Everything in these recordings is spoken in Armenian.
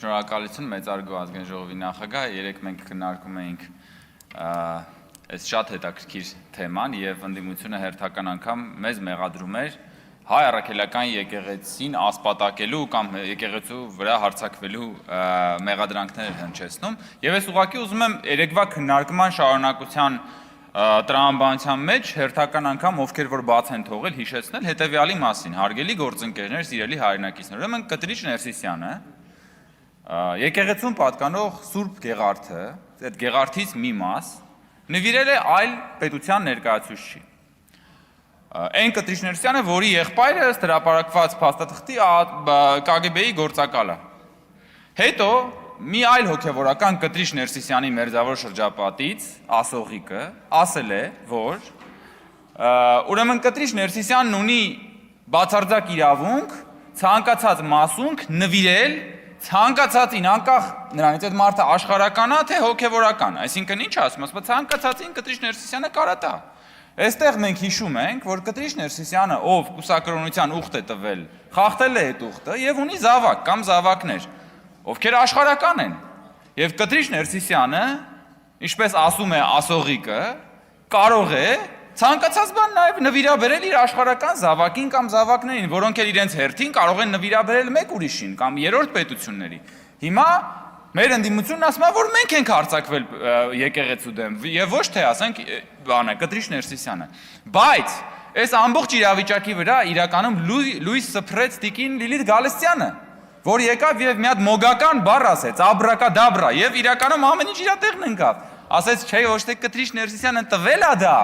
Շնորհակալություն մեծարգո ազգային ժողովի նախագահ, երեք մենք քննարկում էինք այս շատ հետաքրքիր թեման եւ ընդդիմությունը հերթական անգամ մեզ մեղադրում էր հայ առաքելական եկեղեցին ասպատակելու կամ եկեղեցու վրա հարձակվելու մեղադրանքներ հնչեցնում եւ ես ուղղակի ուզում եմ երեկվա քննարկման շարունակության տրամաբանության մեջ հերթական անգամ ովքեր որ բաց են թողել հիշեցնել հետեւյալի մասին հարգելի գործընկերներ, սիրելի հայրենակիցներ, ուրեմն Կտրիչ Ներսիսյանը եկեղեցուն պատկանող Սուրբ Գեղարդը, այդ Գեղարդից մի մաս նվիրել է այլ պետության ներկայացուցչի։ Այն Կտրիչ Ներսիսյանը, որի եղբայրը ըստ հրապարակված փաստաթղթի KGB-ի գործակալ է։ Հետո մի այլ հոգևորական Կտրիչ Ներսիսյանի մերձավոր շրջապատից ասողիկը ասել է, որ ուրեմն Կտրիչ Ներսիսյանն ունի բացարձակ իրավունք ցանկացած մասունք նվիրել ցանկացածին անկախ նրանից այդ մարդը աշխարհական է թե հոգևորական, այսինքն ինչ ասում, ասում ցանկացածին Կտրիչ Ներսիսյանը կարա տա։ Այստեղ մենք հիշում ենք, որ Կտրիչ Ներսիսյանը, ով կուսակրոնության ուխտ է տվել, խախտել է այդ ուխտը եւ ունի զավակ կամ զավակներ, ովքեր աշխարհական են։ Եվ Կտրիչ Ներսիսյանը, ինչպես ասում է ասողիկը, կարող է ցանկացած բան նաև նվիրաբերել իր աշխարհական զավակին կամ զավակներին, որոնք էլ իրենց հերթին կարող են նվիրաբերել մեկ ուրիշին կամ երրորդ պետությունների։ Հիմա մեր ընդդիմությունն ասում է, որ մենք ենք հարձակվել եկեղեցու դեմ եւ ոչ թե ասենք բանը Կտրիչ Ներսիսյանը։ Բայց այս ամբողջ իրավիճակի վրա իրականում լույս սփռեց տիկին Լիլիթ Գալստյանը, որ եկավ եւ մի հատ մոգական բառ ասեց, աբրակադաբրա, եւ իրականում ամեն ինչ իր տեղն ընկավ։ Ասեց, չէ, ոչ թե Կտրիչ Ներսիսյանը տվել է դա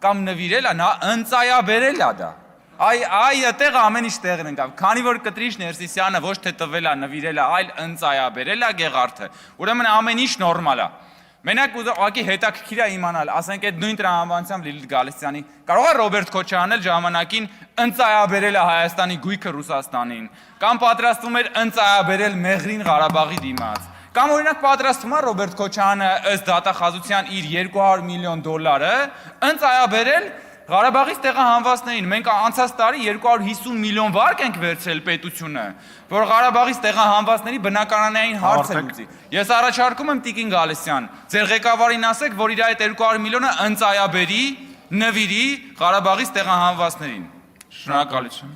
կամ նվիրել է, նա ընծայաբերել է դա։ Այդտեղ ամեն ինչ տեղն ընկավ։ Քանի որ Կտրիչ Ներսիսյանը ոչ թե տվել է, նվիրել է, այլ ընծայաբերել է Գեղարդը, ուրեմն ամեն ինչ նորմալ է։ Մենակ ուղղակի հետաքրքիր է իմանալ, ասենք այդ նույն տրամաբանությամբ Լիլիթ Գալստյանի կարող է Ռոբերտ Քոչարյանն էլ ժամանակին ընծայաբերել է Հայաստանի գույքը Ռուսաստանին, կամ պատրաստվում էր ընծայաբերել Մեղրին Ղարաբաղի դիմաց, կամ օրինակ պատրաստվում է Ռոբերտ Քոչարյանը ըստ դատախազության իր $200 միլիոն ընծայաբերել Ղարաբաղից տեղահանվածներին։ Մենք անցած տարի 250 միլիոն վարկ ենք վերցրել պետությունը, որ Ղարաբաղից տեղահանվածների բնակարանային հարցը լուծի։ Ես առաջարկում եմ Տիկին Գալստյան, ձեր ղեկավարին ասեք, որ իր այդ 200 միլիոնը ընծայաբերի, նվիրի Ղարաբաղից տեղահանվածներին։ Շնորհակալություն։